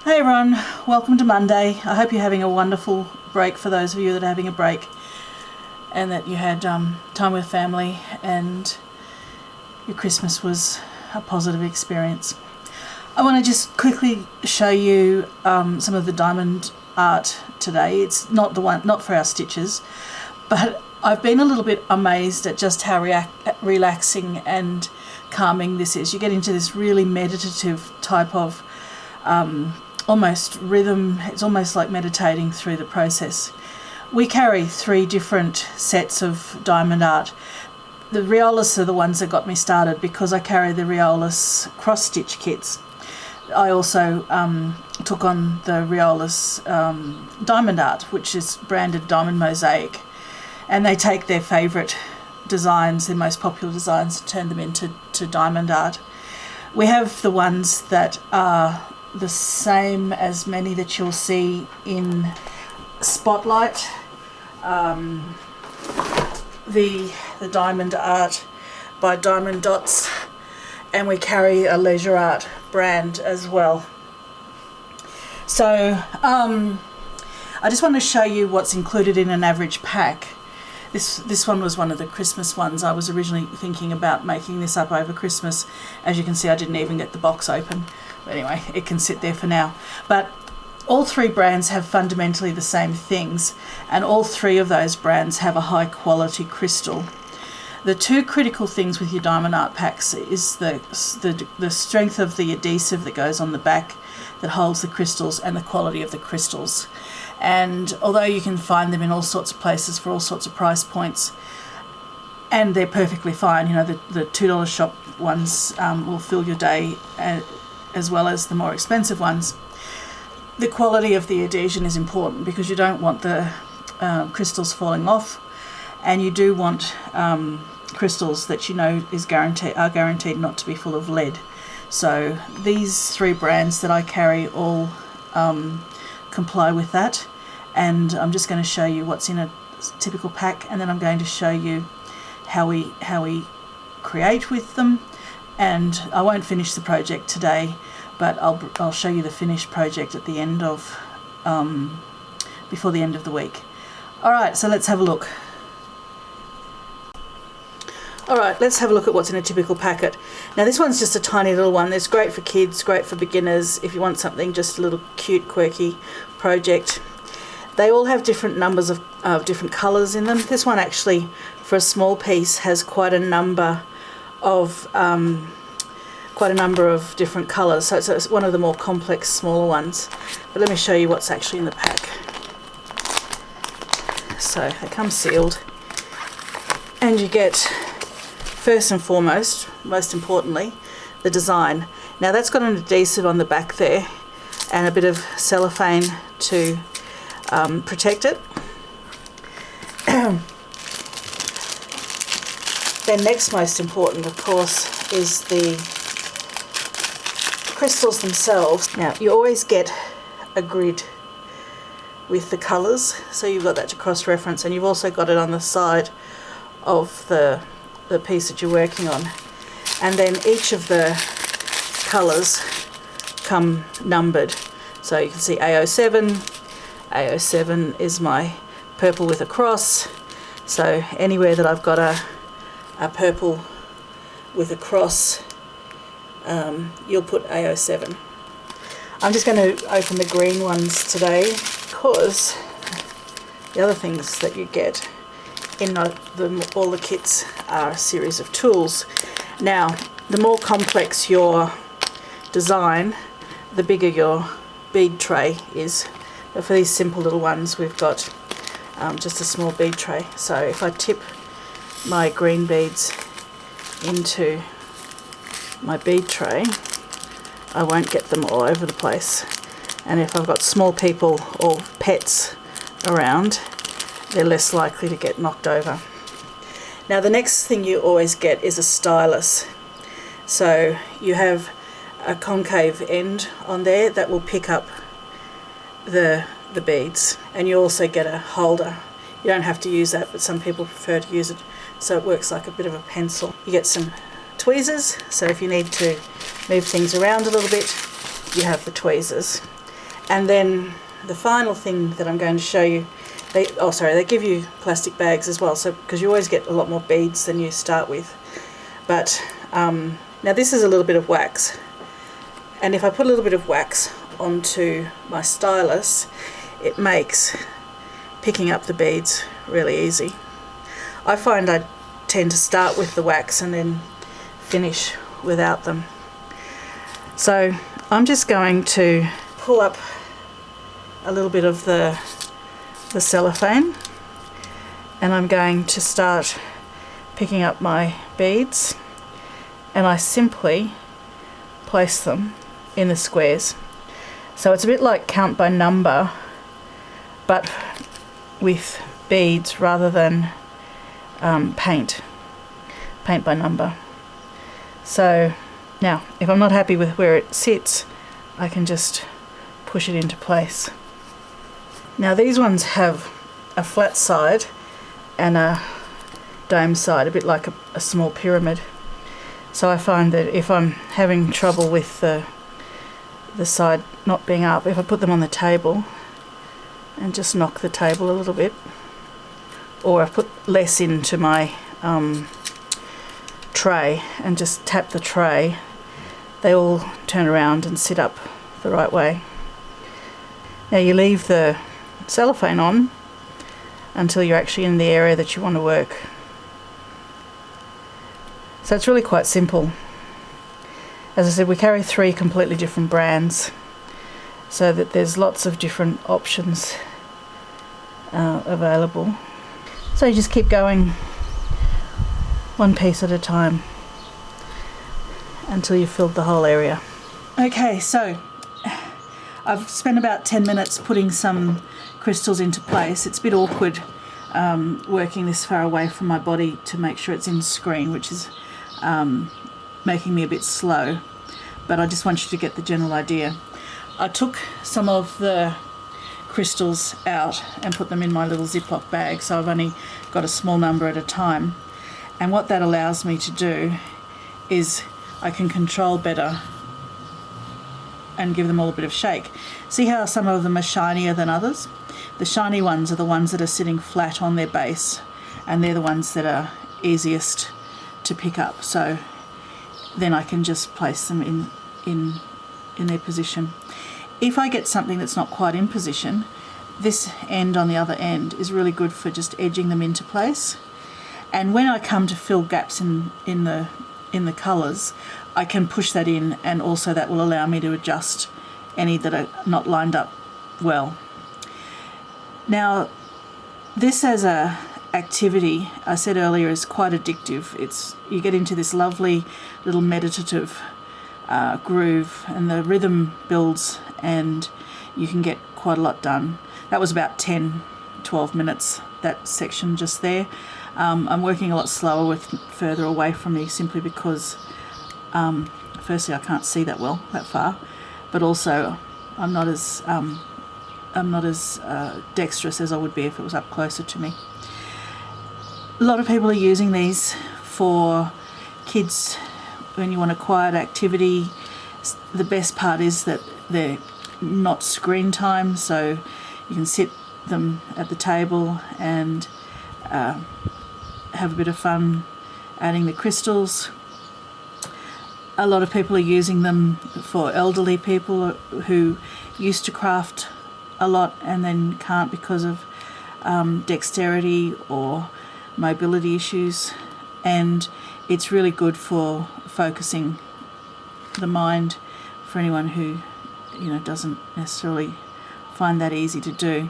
Hey everyone, welcome to Monday. I hope you're having a wonderful break for those of you that are having a break and that you had time with family and your Christmas was a positive experience. I want to just quickly show you some of the diamond art today. It's not for our stitches, but I've been a little bit amazed at just how relaxing and calming this is. You get into this really meditative type of almost rhythm. It's almost like meditating through the process. We carry 3 different sets of diamond art. The Riolis are the ones that got me started because I carry the Riolis cross stitch kits. I also took on the Riolis diamond art, which is branded Diamond Mosaic, and they take their favourite designs, their most popular designs, and turn them into diamond art. We have the ones that are the same as many that you'll see in Spotlight, the diamond art by Diamond Dots, and we carry a Leisure Art brand as well. So I just want to show you what's included in an average pack. This one was one of the Christmas ones. I was originally thinking about making this up over Christmas. As you can see, I didn't even get the box open. But anyway, it can sit there for now. But all 3 brands have fundamentally the same things, and all 3 of those brands have a high quality crystal. The 2 critical things with your diamond art packs is the strength of the adhesive that goes on the back that holds the crystals and the quality of the crystals. And although you can find them in all sorts of places for all sorts of price points, and they're perfectly fine, you know, the $2 shop ones will fill your day as well as the more expensive ones. The quality of the adhesion is important because you don't want the crystals falling off, and you do want crystals that you know are guaranteed not to be full of lead. So these 3 brands that I carry all comply with that, and I'm just going to show you what's in a typical pack, and then I'm going to show you how we create with them. And I won't finish the project today, but I'll show you the finished project at the end of before the end of the week. Alright, so let's have a look. Alright, let's have a look at what's in a typical packet. Now this one's just a tiny little one. It's great for kids, great for beginners, if you want something just a little cute, quirky project. They all have different numbers of different colours in them. This one actually, for a small piece, has quite a number of different colours. So it's one of the more complex, smaller ones. But let me show you what's actually in the pack. So they come sealed, and you get, first and foremost, most importantly, the design. Now that's got an adhesive on the back there and a bit of cellophane to protect it. Then next most important, of course, is the crystals themselves. Now you always get a grid with the colours, so you've got that to cross-reference, and you've also got it on the side of the piece that you're working on. And then each of the colours come numbered. So you can see A07. A07 is my purple with a cross. So anywhere that I've got a purple with a cross, you'll put A07. I'm just going to open the green ones today because the other things that you get in all the kits are a series of tools. Now, the more complex your design, the bigger your bead tray is. But for these simple little ones, we've got just a small bead tray. So if I tip my green beads into my bead tray, I won't get them all over the place. And if I've got small people or pets around, they're less likely to get knocked over. Now the next thing you always get is a stylus. So you have a concave end on there that will pick up the beads, and you also get a holder. You don't have to use that, but some people prefer to use it, so it works like a bit of a pencil. You get some tweezers, so if you need to move things around a little bit, you have the tweezers. And then the final thing that I'm going to show you, they give you plastic bags as well, so because you always get a lot more beads than you start with. But now this is a little bit of wax, and if I put a little bit of wax onto my stylus, it makes picking up the beads really easy. I find I tend to start with the wax and then finish without them. So I'm just going to pull up a little bit of the cellophane, and I'm going to start picking up my beads, and I simply place them in the squares. So it's a bit like count by number, but with beads rather than paint by number. So now if I'm not happy with where it sits, I can just push it into place. Now these ones have a flat side and a dome side, a bit like a small pyramid. So I find that if I'm having trouble with the side not being up, if I put them on the table and just knock the table a little bit, or I put less into my tray and just tap the tray, they all turn around and sit up the right way. Now you leave the cellophane on until you're actually in the area that you want to work. So it's really quite simple. As I said, we carry 3 completely different brands, so that there's lots of different options available. So you just keep going one piece at a time until you've filled the whole area. Okay, so I've spent about 10 minutes putting some crystals into place. It's a bit awkward working this far away from my body to make sure it's in screen, which is making me a bit slow, but I just want you to get the general idea. I took some of the crystals out and put them in my little Ziploc bag, so I've only got a small number at a time, and what that allows me to do is I can control better and give them all a bit of shake. See how some of them are shinier than others? The shiny ones are the ones that are sitting flat on their base, and they're the ones that are easiest to pick up, so then I can just place them in their position. If I get something that's not quite in position, this end on the other end is really good for just edging them into place. And when I come to fill gaps in the colours, I can push that in, and also that will allow me to adjust any that are not lined up well. Now, this as a activity, I said earlier, is quite addictive. You get into this lovely little meditative groove, and the rhythm builds, and you can get quite a lot done. That was about 10-12 minutes, that section just there. I'm working a lot slower with further away from me, simply because firstly I can't see that well, that far, but also I'm not as dexterous as I would be if it was up closer to me. A lot of people are using these for kids when you want a quiet activity. The best part is that they're not screen time, so you can sit them at the table and have a bit of fun adding the crystals. A lot of people are using them for elderly people who used to craft a lot and then can't because of dexterity or mobility issues, and it's really good for focusing the mind for anyone who doesn't necessarily find that easy to do.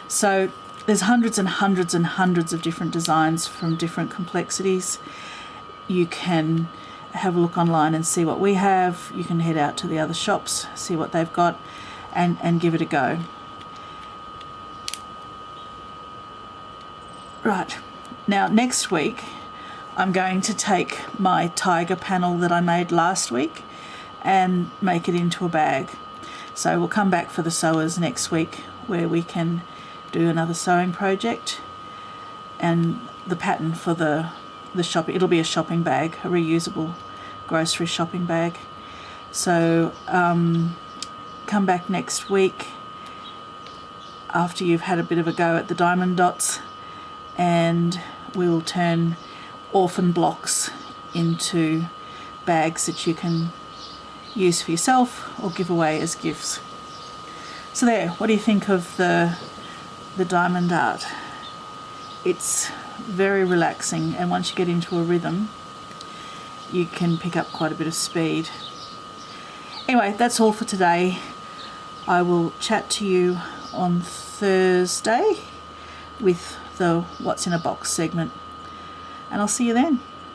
So there's hundreds and hundreds and hundreds of different designs from different complexities. You can have a look online and see what we have. You can head out to the other shops, see what they've got, and give it a go. Right, now next week I'm going to take my tiger panel that I made last week and make it into a bag. So we'll come back for the sewers next week, where we can do another sewing project, and the pattern for the shopping, it'll be a shopping bag, a reusable grocery shopping bag. So come back next week after you've had a bit of a go at the diamond dots, and we will turn orphan blocks into bags that you can use for yourself or give away as gifts. So there, what do you think of the diamond art? It's very relaxing, and once you get into a rhythm you can pick up quite a bit of speed. Anyway, that's all for today. I will chat to you on Thursday with the What's in a Box segment, and I'll see you then.